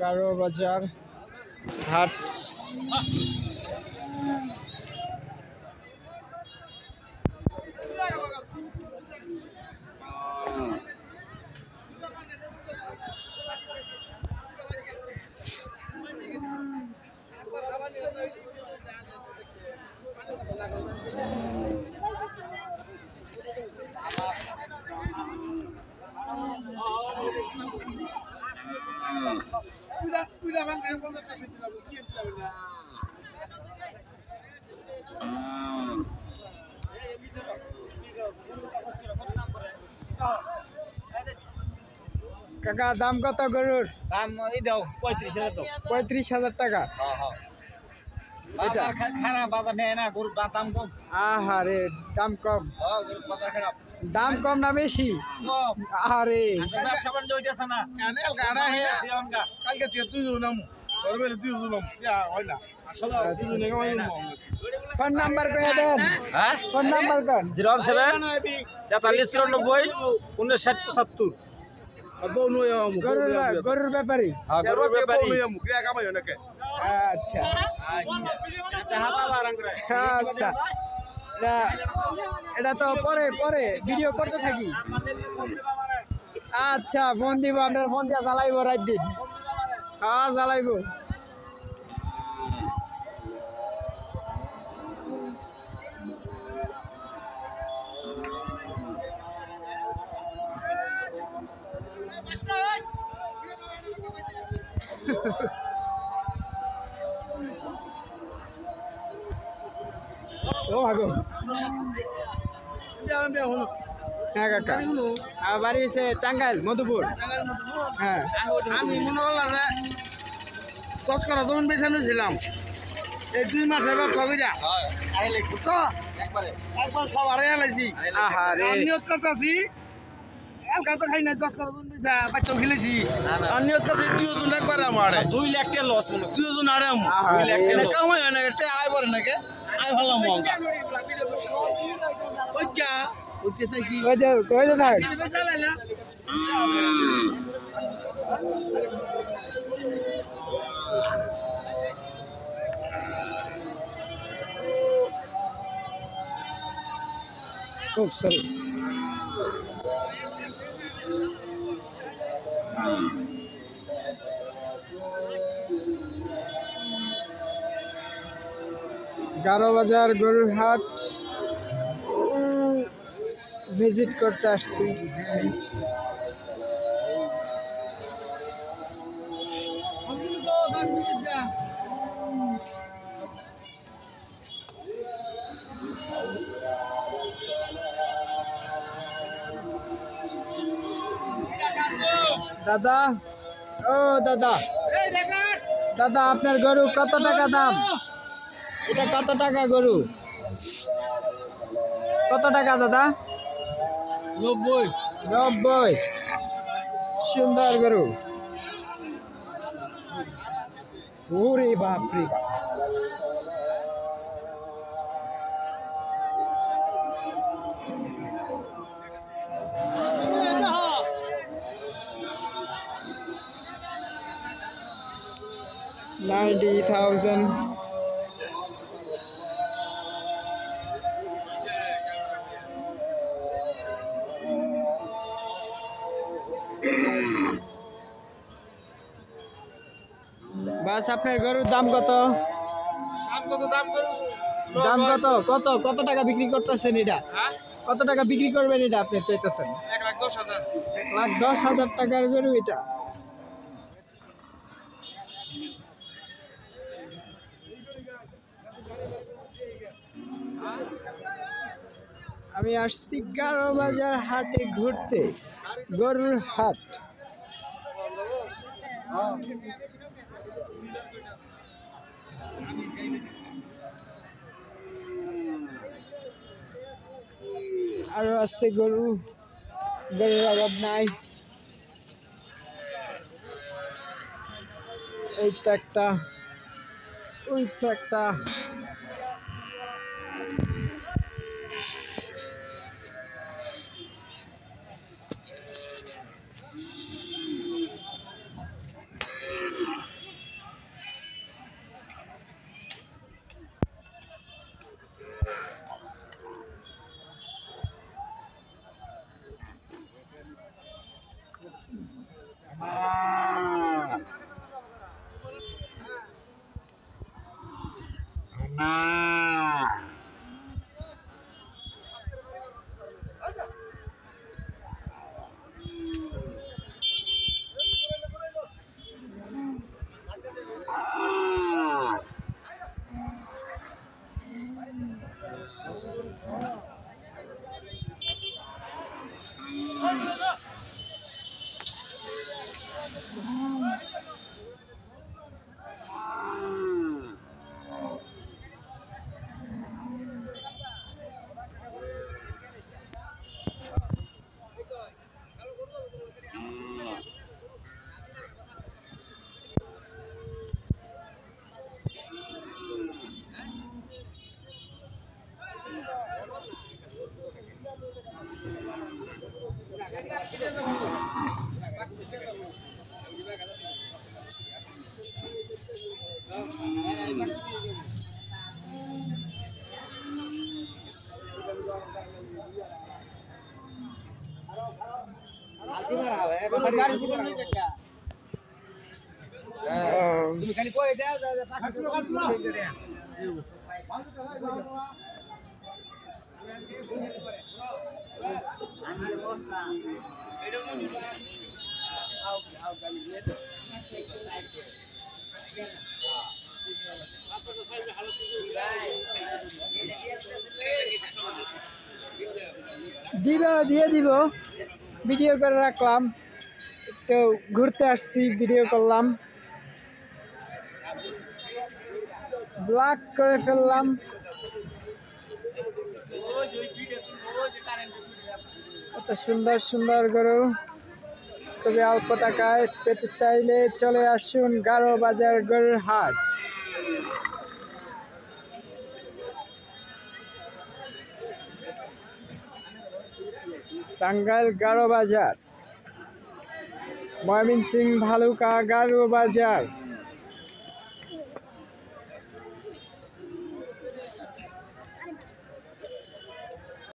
গারো বাজার হাট কাকা দাম কত গরুর? দাম এই দাও 35,000 দাও। 35,000 টাকা। এটা খারাপ বাজার নেয় না, গরুর দাম কম। আহারে দাম কম। গরুর বাজার খারাপ। দাম কম না বেশি? কম। আরে ব্যবসা বাণিজ্য হইতেছে না। কালকে তুই নাম ফোন নাম্বার কয়ে দেন। হ্যাঁ ফোন নাম্বার কোন? 07 43 94 59 75। গরুর ব্যাপারী। আচ্ছা আচ্ছা এটা তো পরে পরে ভিডিও করতে থাকি। আচ্ছা ফোন দিব, আপনার ফোন দিয়ে জ্বালাইবো রাত দিন। হ্যাঁ জ্বালাইবো। ও আগো হ্যাঁ কাকা আমার বাড়ি হচ্ছে টাঙ্গাইল মধুপুর। হ্যাঁ আমি মনে করলাম যে 10 কাঠা জমি বেছানো ছিলাম এই 2 মাসে ব্যবসা কইরা একবার সব হারাই লাইছি। নিয়ত করতেছি এলকা তো খাই নাই 10 কাঠা জমি বেচা বাচ্চাও খেলেছি। আর নিয়ত করতেছি 2 জন একবার আমার 2 লাখ টাকা লস মনে 2 জন আরে 2 লাখ টাকা কামাই হয় না, এটা আয় পড়ে নাকি আয় ভালো মঙ্গা ওইটা ওইটা কি কই যে থাক বেচা লাইলা খুব সরি। গারো বাজার গরুর হাট ভিজিট করতে আসছি। দাদা ও দাদা দাদা আপনার গরু কত টাকা দাম? এটা কত টাকা গরু? কত টাকা দাদা? 90। সুন্দর গরু। ওরে বাপরে বাপ। $90,000। বাস আপনার গরুর দাম কত? দাম কত কত কত টাকা বিক্রি করতেছেন এটা? কত টাকা বিক্রি করবেন এটা আপনি চাইতেছেন? 1,10,000 টাকার গরু এটা। আমি আসছি গারো বাজার হাটে ঘুরতে। গরুর হাট। আরো আছে গরু, গরুর অভাব নাই। এইটা একটা, ওইটা একটা। তুমি খালি কই দাও দিয়ে দিব ভিডিও করে রাখলাম একটু ঘুরতে আসছি ভিডিও করলাম ব্লগ করে ফেললাম কত সুন্দর সুন্দর গরু খুবই অল্প টাকায় পেতে চাইলে চলে আসুন গারো বাজার গরুর হাট টাঙ্গাইল গারো বাজার ময়মনসিংহ ভালুকা গারো বাজার